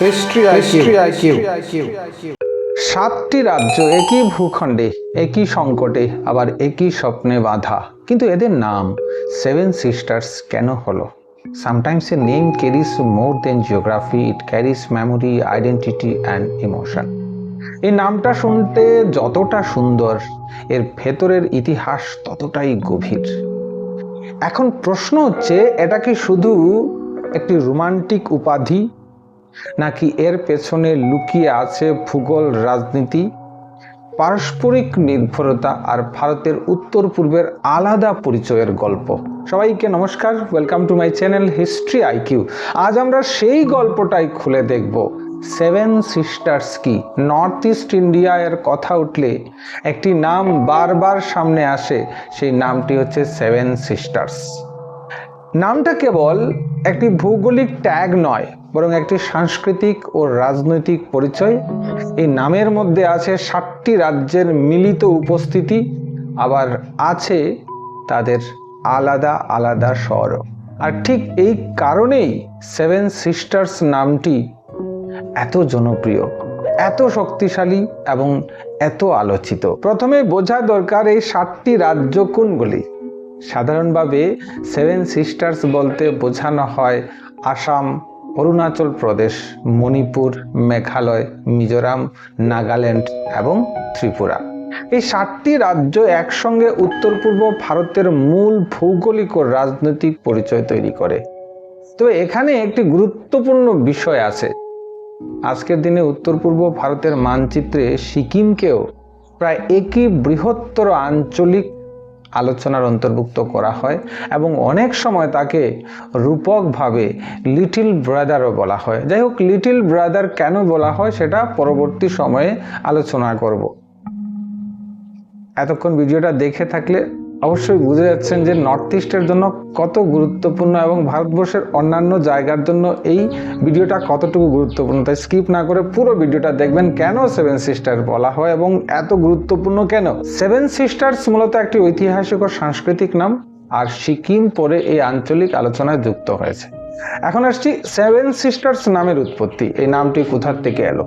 History IQ. সাতটি রাজ্য একই ভূখণ্ডে, একই সংকটে, আবার একই স্বপ্নে বাঁধা, কিন্তু এদের নাম সেভেন সিস্টার্স কেন হলো? Sometimes a name carries more than geography, it carries memory, identity and emotion. এই নামটা শুনতে যতটা সুন্দর, এর ভেতরের ইতিহাস ততটাই গভীর। এখন প্রশ্ন হচ্ছে, এটা কি শুধু একটি রোমান্টিক উপাধি, নাকি এর পেছনে লুকিয়ে আছে ভূগোল, রাজনীতি, পারস্পরিক নির্ভরতা আর ভারতের উত্তর পূর্বের আলাদা পরিচয়ের গল্প? সবাইকে নমস্কার, welcome to my channel history IQ. আজ আমরা সেই গল্পটাই খুলে দেখব। সেভেন সিস্টার্স কি? নর্থ ইস্ট ইন্ডিয়া এর কথা উঠলে একটি নাম বারবার সামনে আসে, সেই নামটি হচ্ছে সেভেন সিস্টার্স। নামটা কেবল একটি ভৌগোলিক ট্যাগ নয়, বরং একটি সাংস্কৃতিক ও রাজনৈতিক পরিচয়। এই নামের মধ্যে আছে 7টি রাজ্যের মিলিত উপস্থিতি, আবার আছে তাদের আলাদা আলাদা স্বর। আর ঠিক এই কারণেই সেভেন সিস্টার্স নামটি এত জনপ্রিয়, এত শক্তিশালী এবং এত আলোচিত। প্রথমে বোঝা দরকার এই 7টি রাজ্য কোনগুলি। সাধারণভাবে সেভেন সিস্টার্স বলতে বোঝানো হয় আসাম, অরুণাচল প্রদেশ, মণিপুর, মেঘালয়, মিজোরাম, নাগাল্যান্ড এবং ত্রিপুরা। এই 7টি রাজ্য একসঙ্গে উত্তর পূর্ব ভারতের মূল ভৌগোলিক ও রাজনৈতিক পরিচয় তৈরি করে। তো এখানে একটি গুরুত্বপূর্ণ বিষয় আছে। আজকের দিনে উত্তর পূর্ব ভারতের মানচিত্রে সিকিমকেও প্রায় একই বৃহত্তর আঞ্চলিক আলোচনার অন্তর্ভুক্ত করা হয় এবং অনেক সময় তাকে রূপকভাবে লিটল ব্রাদারও বলা হয়। যাই হোক, লিটল ব্রাদার কেন বলা হয় সেটা পরবর্তী সময়ে আলোচনা করব। এতক্ষণ ভিডিওটা দেখে থাকলে অবশ্যই বুঝে যাচ্ছেন যে নর্থ ইস্টের জন্য কত গুরুত্বপূর্ণ এবং ভারতবর্ষের অন্যান্য জায়গার জন্য এই ভিডিওটা কতটুকু গুরুত্বপূর্ণ। তাই স্কিপ না করে পুরো ভিডিওটা দেখবেন, কেন সেভেন সিস্টার বলা হয় এবং এত গুরুত্বপূর্ণ কেন। সেভেন সিস্টার্স মূলত একটি ঐতিহাসিক ও সাংস্কৃতিক নাম, আর সিকিম পরে এই আঞ্চলিক আলোচনায় যুক্ত হয়েছে। এখন আসছি সেভেন সিস্টার্স নামের উৎপত্তি। এই নামটি কোথা থেকে এলো?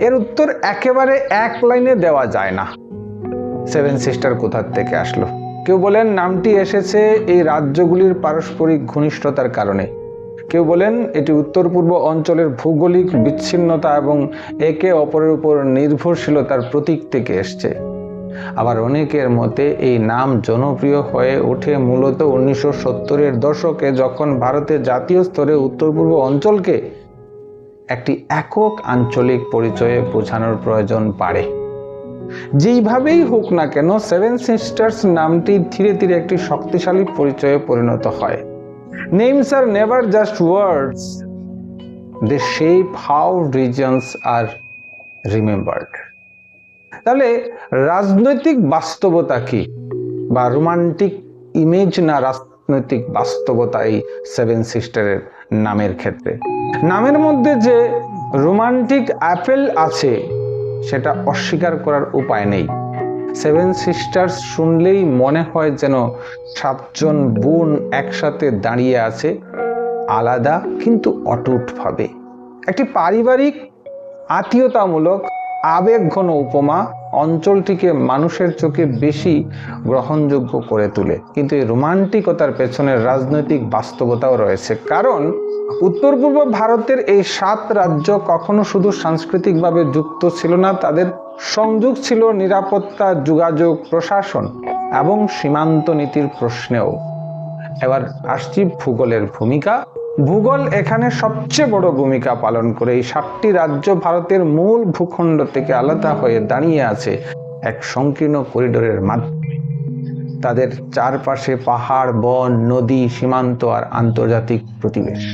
এর উত্তর একেবারে এক লাইনে দেওয়া যায় না। সেভেন সিস্টার কোথা থেকে আসলো? কেউ বলেন নামটি এসেছে এই রাজ্যগুলির পারস্পরিক ঘনিষ্ঠতার কারণে, কেউ বলেন এটি উত্তর পূর্ব অঞ্চলের ভৌগোলিক বিচ্ছিন্নতা এবং একে অপরের উপর নির্ভরশীলতার প্রতীক থেকে এসছে। আবার অনেকের মতে এই নাম জনপ্রিয় হয়ে ওঠে মূলত 1970-এর দশকে, যখন ভারতের জাতীয় স্তরে উত্তর পূর্ব অঞ্চলকে একটি একক আঞ্চলিক পরিচয়ে বোঝানোর প্রয়োজন পড়ে। যেইভাবেই হোক না কেন, সেভেন সিস্টার্স নামটি ধীরে ধীরে একটি শক্তিশালী পরিচয়ে পরিণত হয়। Names are never just words, they shape how reasons are remembered. তাহলে রাজনৈতিক বাস্তবতা কি, বা রোমান্টিক ইমেজ না রাজনৈতিক বাস্তবতা এই সেভেন সিস্টারের নামের ক্ষেত্রে? নামের মধ্যে যে রোমান্টিক অ্যাপেল আছে সেটা অস্বীকার করার উপায় নেই। সেভেন সিস্টার্স শুনলেই মনে হয় যেন 7জন বোন একসাথে দাঁড়িয়ে আছে, আলাদা কিন্তু অটুটভাবে। একটি পারিবারিক, আত্মীয়তামূলক, আবেগঘন উপমা অঞ্চলটিকে মানুষের চোখে বেশি গ্রহণযোগ্য করে তোলে। কিন্তু এই রোমান্টিকতার পেছনের রাজনৈতিক বাস্তবতাও রয়েছে, কারণ উত্তর পূর্ব ভারতের এই 7 রাজ্য কখনো শুধু সাংস্কৃতিকভাবে যুক্ত ছিল না, তাদের সংযোগ ছিল নিরাপত্তা, যোগাযোগ, প্রশাসন এবং সীমান্ত নীতির প্রশ্নেও। এবার আসছি ভূগোলের ভূমিকা। ভূগোল এখানে সবচেয়ে বড় ভূমিকা পালন করে। এই 7টি রাজ্য ভারতের মূল ভূখণ্ড থেকে আলাদা হয়ে দাঁড়িয়ে আছে এক সংকীর্ণ করিডোরের মাধ্যমে। তাদের চারপাশে পাহাড়, বন, নদী, সীমান্ত আর আন্তর্জাতিক প্রতিবেশ।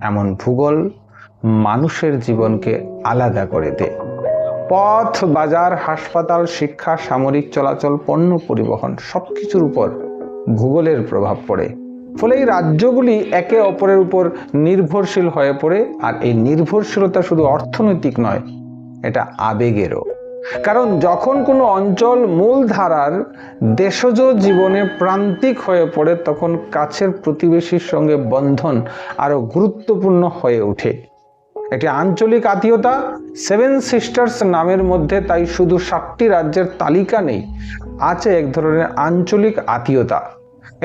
এমন ভূগোল মানুষের জীবনকে আলাদা করে দেয়। পথ, বাজার, হাসপাতাল, শিক্ষা, সামরিক চলাচল, পণ্য পরিবহন সবকিছুর উপর ভূগোলের প্রভাব পড়ে। ফলে এই রাজ্যগুলি একে অপরের উপর নির্ভরশীল হয়ে পড়ে। আর এই নির্ভরশীলতা শুধু অর্থনৈতিক নয়, এটা আবেগেরও। কারণ যখন কোনো অঞ্চল মূলধারার দেশজ জীবনে প্রান্তিক হয়ে পড়ে তখন কাছের প্রতিবেশীর সঙ্গে বন্ধন আরো গুরুত্বপূর্ণ হয়ে ওঠে। একটি আঞ্চলিক আত্মীয়তা সেভেন সিস্টার্স নামের মধ্যে তাই শুধু 7টি রাজ্যের তালিকা নেই, আছে এক ধরনের আঞ্চলিক আত্মীয়তা।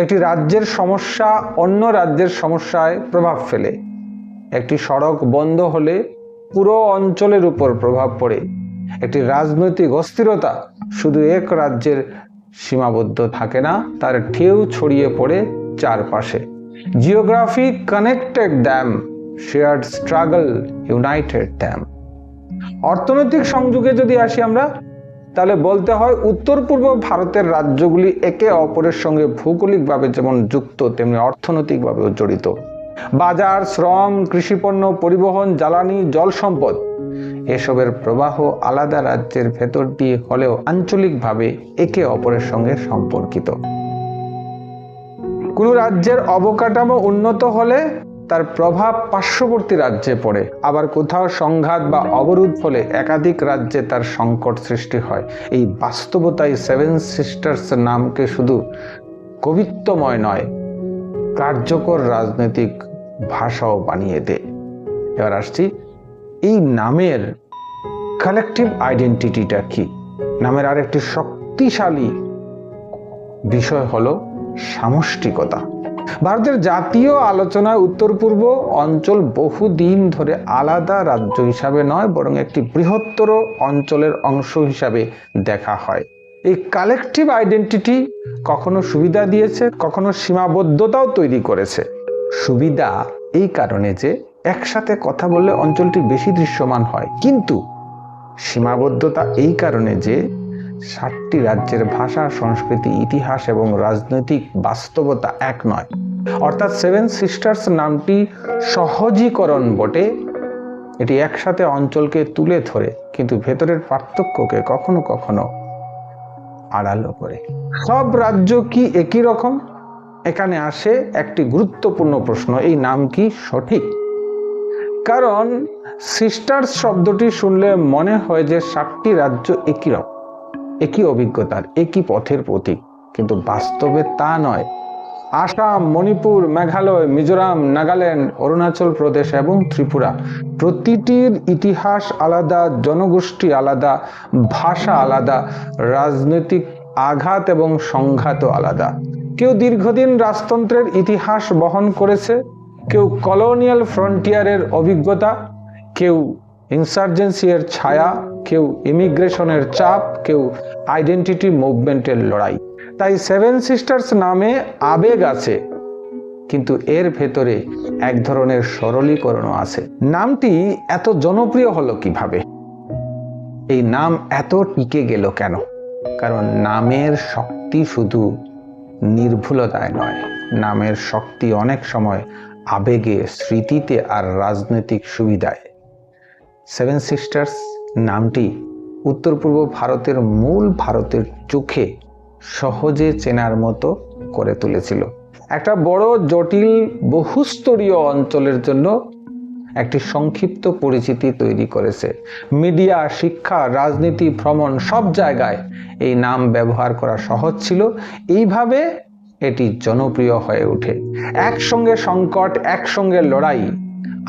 একটি রাজ্যের সমস্যা অন্য রাজ্যের সমস্যায় প্রভাব ফেলে। একটি সড়ক বন্ধ হলে পুরো অঞ্চলের উপর প্রভাব পড়ে। একটি রাজনৈতিক অস্থিরতা শুধু এক রাজ্যের সীমাবদ্ধ থাকে না, তার ঢেউ ছড়িয়ে পড়ে চারপাশে। Geography connected them, shared struggle United them. অর্থনৈতিক সংযোগে যদি আসি আমরা, তাহলে বলতে হয় উত্তর পূর্ব ভারতের রাজ্যগুলি একে অপরের সঙ্গে ভৌগোলিকভাবে যেমন যুক্ত তেমনি অর্থনৈতিকভাবেও জড়িত। বাজার, শ্রম, কৃষিপণ্য, পরিবহন, জ্বালানি, জল সম্পদ এসবের প্রবাহ আলাদা রাজ্যের ভেতর দিয়ে হলেও আঞ্চলিকভাবে একে অপরের সঙ্গে সম্পর্কিত। কোন রাজ্যের অবকাঠামো উন্নত হলে তার প্রভাব পার্শ্ববর্তী রাজ্যে পড়ে, আবার কোথাও সংঘাত বা অবরোধ হলে একাধিক রাজ্যে তার সংকট সৃষ্টি হয়। এই বাস্তবতাই সেভেন সিস্টার্স নামকে শুধু কবিত্বময় নয়, কার্যকর রাজনৈতিক ভাষাও বানিয়ে দেয়। এবার আসছি এই নামের কালেকটিভ আইডেন্টিটিটা কি। নামের আরেকটি শক্তিশালী বিষয় হলো সামষ্টিকতা। ভারতের জাতীয় আলোচনায় উত্তর পূর্ব অঞ্চল বহুদিন ধরে আলাদা রাজ্য হিসাবে নয় বরং একটি বৃহত্তর অঞ্চলের অংশ হিসাবে দেখা হয়। এই কালেকটিভ আইডেন্টিটি কখনো সুবিধা দিয়েছে, কখনো সীমাবদ্ধতাও তৈরি করেছে। সুবিধা এই কারণে যে একসাথে কথা বললে অঞ্চলটি বেশি দৃশ্যমান হয়, কিন্তু সীমাবদ্ধতা এই কারণে যে 7টি রাজ্যের ভাষা, সংস্কৃতি, ইতিহাস এবং রাজনৈতিক বাস্তবতা এক নয়। অর্থাৎ সেভেন সিস্টার্স নামটি সহজীকরণ বটে, এটি একসাথে অঞ্চলকে তুলে ধরে কিন্তু ভেতরের পার্থক্যকে কখনো কখনো আড়ালো করে। সব রাজ্য কি একই রকম? এখানে আসে একটি গুরুত্বপূর্ণ প্রশ্ন, এই নাম কি সঠিক? কারণ সিস্টার্স শব্দটি শুনলে মনে হয় যে 7টি রাজ্য একই রকম, একই অভিজ্ঞতার, একই পথের প্রতীক, কিন্তু বাস্তবে তা নয়। আসাম, মণিপুর, মেঘালয়, মিজোরাম, নাগাল্যান্ড, অরুণাচল প্রদেশ এবং ত্রিপুরা প্রতিটির ইতিহাস আলাদা, জনগোষ্ঠী আলাদা, ভাষা আলাদা, রাজনৈতিক আঘাত এবং সংঘাতও আলাদা। কেউ দীর্ঘদিন রাজতন্ত্রের ইতিহাস বহন করেছে, কেউ কলোনিয়াল ফ্রন্টিয়ারের অভিজ্ঞতা, কেউ ইনসার্জেন্সি এর ছায়া, কেউ ইমিগ্রেশনের চাপ, কেউ আইডেন্টিটি মুভমেন্টের লড়াই। তাই সেভেন সিস্টার্স নামে আবেগ আছে, কিন্তু এর ভেতরে এক ধরনের সরলীকরণও আছে। নামটি এত জনপ্রিয় হলো কিভাবে? এই নাম এত টিকে গেল কেন? কারণ নামের শক্তি শুধু নির্ভুলতায় নয়, নামের শক্তি অনেক সময় আবেগে, স্মৃতিতে আর রাজনৈতিক সুবিধায়। সেভেন সিস্টার্স নামটি উত্তর পূর্ব ভারতের মূল ভারতের চোখে সহজে চেনার মতো করে তুলেছিল। একটা বড়, জটিল, বহুস্তরীয় অঞ্চলের জন্য একটি সংক্ষিপ্ত পরিচিতি তৈরি করেছে। মিডিয়া, শিক্ষা, রাজনীতি, ভ্রমণ সব জায়গায় এই নাম ব্যবহার করা সহজ ছিল। এইভাবে এটি জনপ্রিয় হয়ে ওঠে। একসঙ্গে সংকট, একসঙ্গে লড়াই।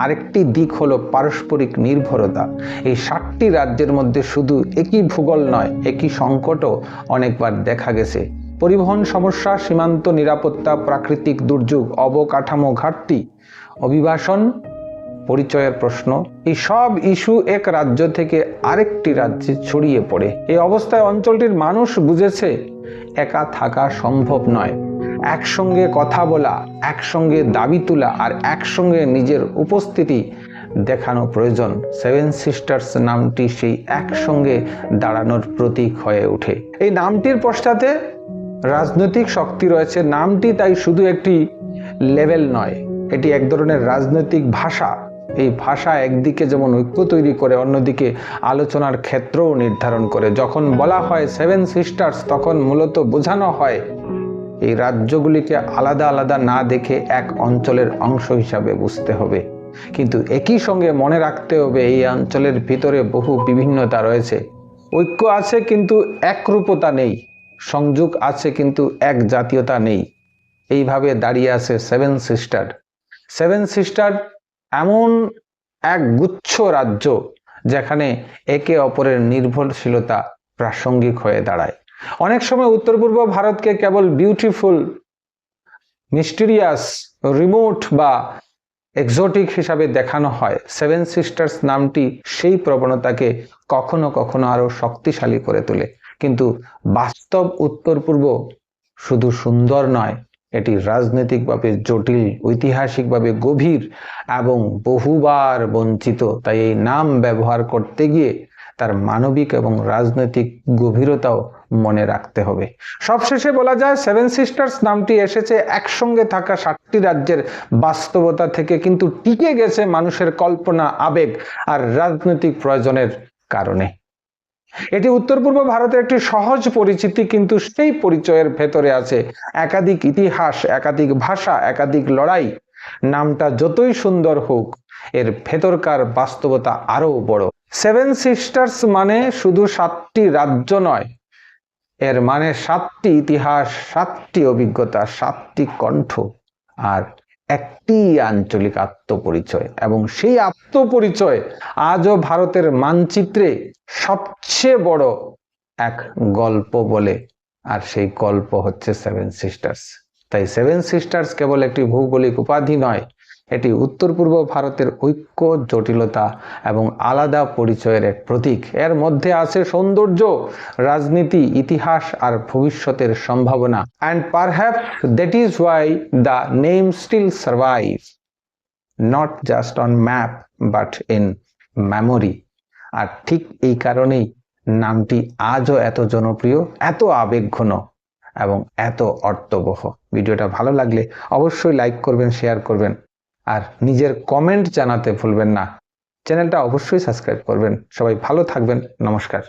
আরেকটি দিক হলো পারস্পরিক নির্ভরতা। এই 7টি রাজ্যের মধ্যে শুধু একই ভূগোল নয়, একই সংকটও অনেকবার দেখা গেছে। পরিবহন সমস্যা, সীমান্ত নিরাপত্তা, প্রাকৃতিক দুর্যোগ, অবকাঠামো ঘাটতি, অভিবাসন, পরিচয়ের প্রশ্ন, এই সব ইস্যু এক রাজ্য থেকে আরেকটি রাজ্যে ছড়িয়ে পড়ে। এই অবস্থায় অঞ্চলটির মানুষ বুঝেছে একা থাকা সম্ভব নয়। একসঙ্গে কথা বলা, একসঙ্গে দাবি তোলা আর একসঙ্গে নিজের উপস্থিতি দেখানো প্রয়োজন। সেভেন সিস্টার্স নামটি সেই একসঙ্গে দাঁড়ানোর প্রতীক হয়ে ওঠে। এই নামটির পশ্চাতে রাজনৈতিক শক্তি রয়েছে। নামটি তাই শুধু একটি লেভেল নয়, এটি এক ধরনের রাজনৈতিক ভাষা। এই ভাষা একদিকে যেমন ঐক্য তৈরি করে, অন্যদিকে আলোচনার ক্ষেত্রও নির্ধারণ করে। যখন বলা হয় সেভেন সিস্টার্স, তখন মূলত বোঝানো হয় এই রাজ্যগুলিকে আলাদা আলাদা না দেখে এক অঞ্চলের অংশ হিসাবে বুঝতে হবে। কিন্তু একই সঙ্গে মনে রাখতে হবে এই অঞ্চলের ভিতরে বহু বিভিন্নতা রয়েছে। ঐক্য আছে কিন্তু একরূপতা নেই, সংযোগ আছে কিন্তু এক জাতীয়তা নেই। এইভাবে দাঁড়িয়ে আছে সেভেন সিস্টার। সেভেন সিস্টার এমন এক গুচ্ছ রাজ্য যেখানে একে অপরের নির্ভরশীলতা প্রাসঙ্গিক হয়ে দাঁড়ায়। অনেক সময় উত্তর পূর্ব ভারতকে কেবল বিউটিফুল, মিস্টিরিয়াস, রিমোট বা এক্সোটিক হিসাবে দেখানো হয়। সেভেন সিস্টার্স নামটি সেই প্রবণতাকে কখনো কখনো আরো শক্তিশালী করে তোলে। কিন্তু বাস্তব উত্তর পূর্ব শুধু সুন্দর নয়, এটি রাজনৈতিকভাবে জটিল, ঐতিহাসিকভাবে গভীর এবং বহুবার বঞ্চিত। তাই এই নাম ব্যবহার করতে গিয়ে তার মানবিক এবং রাজনৈতিক গভীরতাও মনে রাখতে হবে। সবশেষে বলা যায় সেভেন সিস্টার্স নামটি এসেছে একসঙ্গে থাকা 7টি রাজ্যের বাস্তবতা থেকে, কিন্তু টিকে গেছে মানুষের কল্পনা, আবেগ আর রাজনৈতিক প্রয়োজনের কারণে। এটি উত্তর পূর্ব ভারতের একটি সহজ পরিচিতি, কিন্তু সেই পরিচয়ের ভেতরে আছে একাধিক ইতিহাস, একাধিক ভাষা, একাধিক লড়াই। নামটা যতই সুন্দর হোক, এর ভেতরকার বাস্তবতা আরো বড়। সেভেন সিস্টার্স মানে শুধু 7টি রাজ্য নয়, এর মানে 7টি ইতিহাস, 7টি অভিজ্ঞতা, 7টি কণ্ঠ আর একটি আঞ্চলিক আত্মপরিচয়। এবং সেই আত্মপরিচয় আজও ভারতের মানচিত্রে সবচেয়ে বড় এক গল্প বলে, আর সেই গল্প হচ্ছে সেভেন সিস্টার্স। তাই সেভেন সিস্টার্স কেবল একটি ভৌগোলিক উপাধি নয়, এটি উত্তর পূর্ব ভারতের ঐক্য, জটিলতা এবং আলাদা পরিচয়ের এক প্রতীক। এর মধ্যে আছে সৌন্দর্য, রাজনীতি, ইতিহাস আর ভবিষ্যতের সম্ভাবনা। and perhaps that is why the name still survives, not just on map but in memory. আর ঠিক এই কারণেই নামটি আজও এত জনপ্রিয়, এত আবেগঘন এবং এত অর্থবহ। ভিডিওটা ভালো লাগলে অবশ্যই লাইক করবেন, শেয়ার করবেন আর নিজের কমেন্ট জানাতে ভুলবেন না। চ্যানেলটা অবশ্যই সাবস্ক্রাইব করবেন। সবাই ভালো থাকবেন। নমস্কার।